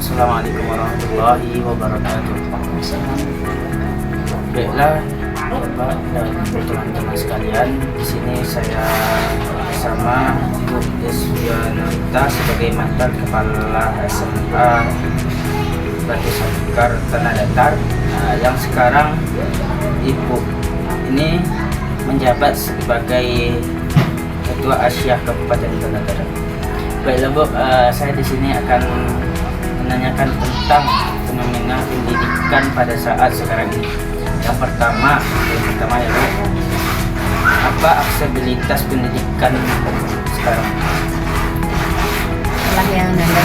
Assalamualaikum warahmatullahi wabarakatuh. Baiklah, Bapak dan teman-teman sekalian, di sini saya bersama Bu Desyanita sebagai mantan kepala SMA Batu Sangkar Tanah Datar, yang sekarang Ibu ini menjabat sebagai Ketua Asia Kabupaten Tanah Datar. Baiklah Bu, saya di sini akan menanyakan tentang fenomena pendidikan pada saat sekarang ini. Yang pertama ya Bu, apa aksesibilitas pendidikan sekarang? Setelah yang Nanda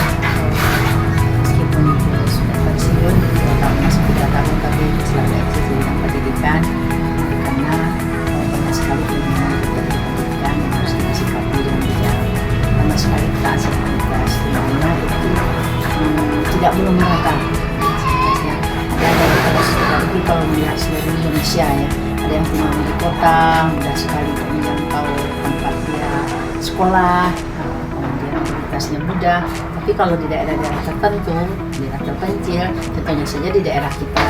meskipun sudah pensiun 2 tahun masih 3 tahun, tapi selalu eksis di bidang pendidikan karena banyak sekali ilmu pendidikan yang harus kita sikapi dan tidak sama sekali kita aksesibilitas di mana itu tidak belum merata. Apalagi kalau melihat seluruh Indonesia ya, ada yang tinggal di kota mudah sekali untuk menjangkau tempat dia sekolah, kemudian aktivitasnya mudah. Tapi kalau di daerah-daerah tertentu, daerah terpencil, contohnya saja di daerah kita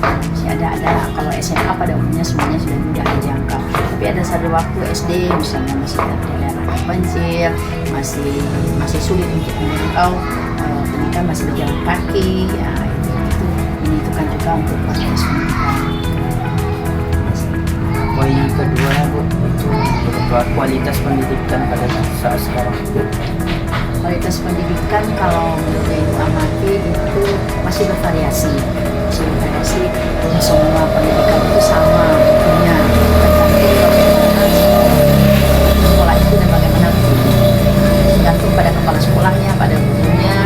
masih ada kalau SMA pada umumnya semuanya sudah mudah dijangkau. Tapi ada satu waktu SD misalnya masih di daerah terpencil, masih sulit untuk menjangkau, pendidikan masih berjalan kaki, ya itu menentukan juga untuk kualitas pendidikan. Poin yang kedua Bu, itu berupa kualitas pendidikan pada saat sekarang. Kualitas pendidikan kalau menurut amati itu masih bervariasi. Tidak semua pendidikan itu sama bentuknya, sekolah itu dan bagaimana tergantung pada kepala sekolahnya, pada gurunya,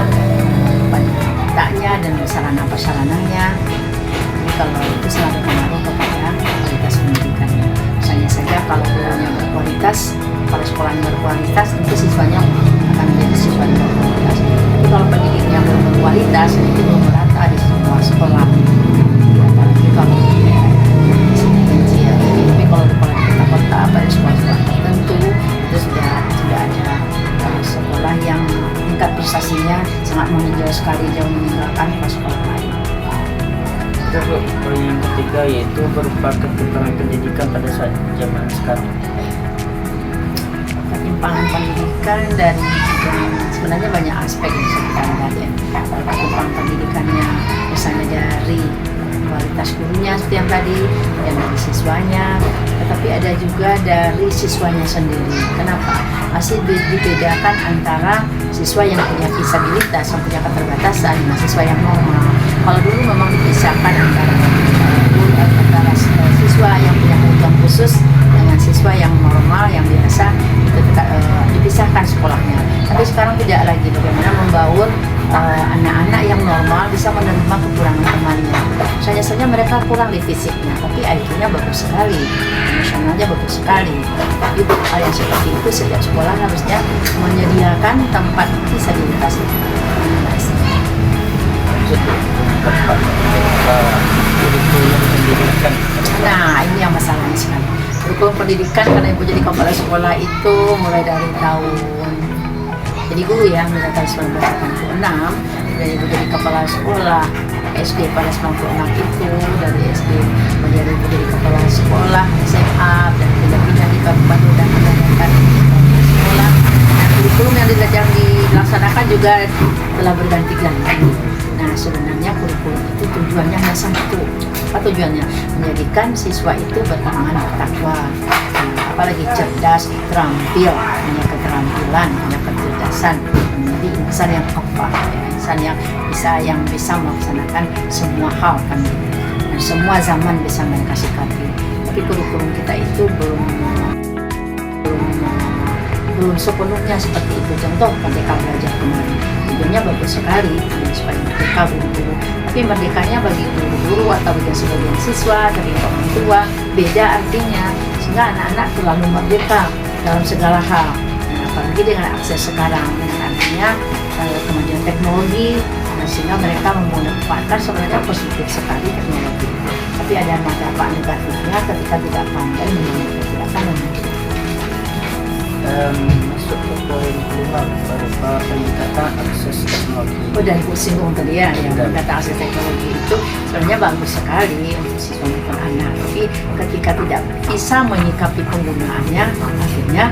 pada kitanya dan sarana prasarananya. Jadi kalau itu selalu pengaruh kepada kualitas pendidikannya. Misalnya saja kalau gurunya berkualitas, kepala sekolahnya berkualitas, tentu siswanya akan menjadi siswa yang berkualitas. Tapi kalau pendidiknya belum berkualitas, itu belum merata di semua sekolah. Apalagi kalau di daerah kecil. Tapi kalau di kota-kota, pada sekolah-sekolah tertentu itu sudah ada sekolah yang tingkat prestasinya sangat menonjol sekali, jauh meninggalkan sekolah lain. Terus poin yang ketiga yaitu berupa ketimpangan pendidikan pada saat zaman sekarang. Ketimpangan pendidikan dan sebenarnya banyak aspek yang bisa kita lihat ya. Kalau ketimpangan pendidikannya misalnya dari kualitas gurunya seperti yang tadi, yang dari siswanya, tetapi ada juga dari siswanya sendiri. Kenapa? Masih dibedakan antara siswa yang punya disabilitas, yang punya keterbatasan, dengan siswa yang normal. Kalau dulu memang dipisahkan antara siswa yang punya kebutuhan khusus dengan siswa yang normal, yang biasa, itu dipisahkan sekolahnya. Tapi sekarang tidak lagi. Bagaimana membaur anak-anak yang normal bisa menerima kekurangan temannya. Misalnya saja mereka kurang di fisiknya, tapi IQ-nya bagus sekali, emosionalnya bagus sekali. Tapi hal yang seperti itu setiap sekolah harusnya menyediakan tempat disabilitas itu. Kurikulum pendidikan. Nah, ini yang masalahnya sekarang. Kurikulum pendidikan, karena Ibu jadi kepala sekolah itu mulai dari tahun, jadi guru ya, mulai tahun 1986, dari Ibu jadi kepala sekolah SD pada 96 itu, dari SD menjadi Ibu jadi kepala sekolah SMA dan pindah-pindah di kabupaten dan menjalankan sekolah. Nah, kurikulum yang dilaksanakan juga telah berganti-ganti. Nah, sebenarnya kurikulum itu tujuannya hanya satu. Apa tujuannya? Menjadikan siswa itu beriman, bertakwa, apalagi cerdas, terampil, punya keterampilan, punya kecerdasan, menjadi insan yang kafah, ya, insan yang bisa melaksanakan semua hal kan, dan semua zaman bisa mereka sikapi. Tapi kurikulum kita itu belum sepenuhnya seperti itu. Contoh Merdeka Belajar kemarin, tujuannya bagus sekali supaya merdeka guru-guru, tapi merdekanya bagi guru-guru atau bagi sebagian siswa, bagi orang tua beda artinya, sehingga anak-anak terlalu merdeka dalam segala hal. Nah, apalagi dengan akses sekarang, dengan artinya kemajuan teknologi, sehingga mereka memanfaatkan sebenarnya positif sekali teknologi. Tapi ada manfaat negatifnya ketika tidak pandai menggunakan, tidak akan memiliki. masuk ke poin kelima berupa peningkatan akses teknologi. Oh, dan Bu singgung tadi ya, yang Dan- kata akses teknologi itu sebenarnya bagus sekali untuk siswa maupun anak. Tapi ketika tidak bisa menyikapi penggunaannya, akhirnya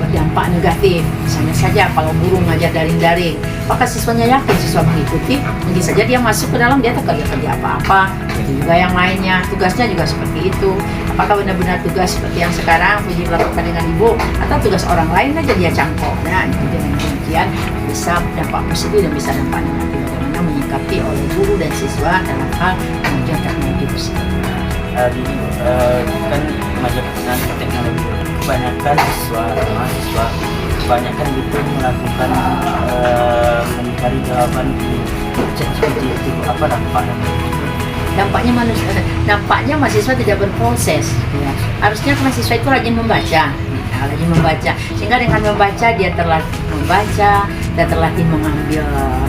berdampak negatif. Misalnya saja kalau guru ngajar daring-daring, apakah siswanya yakin siswa mengikuti? Mungkin saja dia masuk ke dalam, dia tak kerja apa-apa. Itu juga yang lainnya, tugasnya juga seperti itu. Apakah benar-benar tugas seperti yang sekarang Puji melakukan dengan ibu, atau tugas orang lain aja dia cangkok. Nah, itu dengan demikian bisa dampak positif dan bisa dampak negatif. Bagaimana menyikapi oleh guru dan siswa dalam hal pengujian teknologi tersebut. Gini, kan penggunaan teknologi kebanyakan mahasiswa kebanyakan itu melakukan mencari jawaban di ChatGPT itu apa dampaknya? Dampaknya mahasiswa tidak berproses. Ya. Harusnya mahasiswa itu rajin membaca. Nah, rajin membaca, sehingga dengan membaca dia terlatih membaca, dia terlatih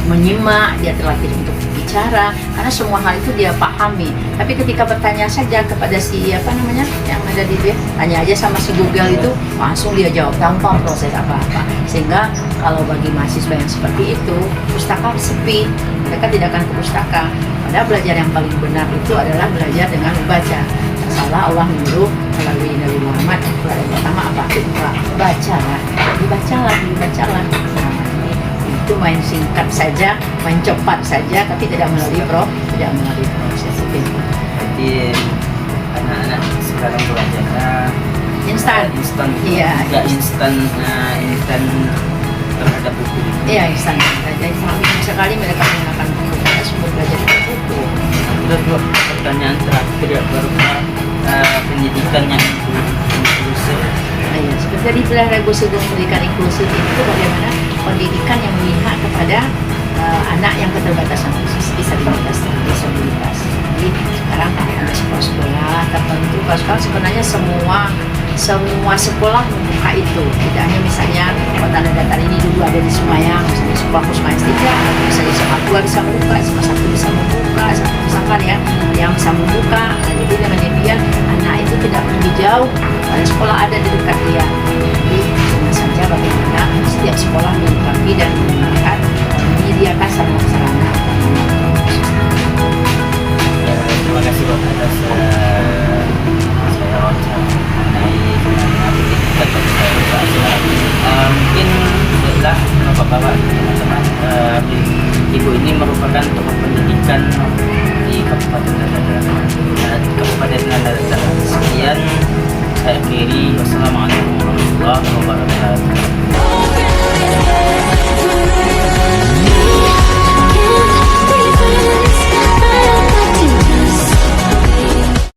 menyimak, dia terlatih untuk bicara, karena semua hal itu dia pahami. Tapi ketika bertanya saja kepada si yang ada di dia, tanya aja sama si Google itu, langsung dia jawab tanpa proses apa-apa. Sehingga kalau bagi mahasiswa yang seperti itu, pustaka sepi, mereka tidak akan ke pustaka. Padahal belajar yang paling benar itu adalah belajar dengan membaca. Salah Allah menyuruh melalui Nabi Muhammad, yang pertama apa? Bacalah, dibacalah. Nah, itu main singkat saja, main cepat saja, tapi tidak melalui proses itu. Jadi anak-anak sekarang belajarnya instan, Iya. nggak instan terhadap buku. Iya, instan. Jadi sangat sekali mereka menggunakan buku, karena sumber belajar itu buku. Terus Bu, pertanyaan terakhir ya berupa pendidikan yang inklusif. Nah, ya, seperti tadi bilang revolusi pendidikan inklusif itu bagaimana pendidikan yang memihak kepada anak yang keterbatasan khusus, disabilitas. Jadi sekarang ada sekolah-sekolah tertentu, sekarang sebenarnya semua sekolah membuka itu. Tidak hanya misalnya kota datar ini dulu ada di Semayang, misalnya sekolah Kusma S3, misalnya SMA 2 bisa membuka, SMA 1 bisa membuka, misalkan ya, yang bisa membuka. Nah, jadi dengan demikian anak itu tidak pergi jauh, ada sekolah ada di dekat dia. Jadi cuma saja bagaimana setiap sekolah melengkapi dan menyediakan sarana-sarana. Terima kasih Bapak atas saya wawancara mengenai pendidikan bagi saya. Mungkin itulah Bapak-bapak teman-teman, ibu ini merupakan tokoh pendidikan di Kabupaten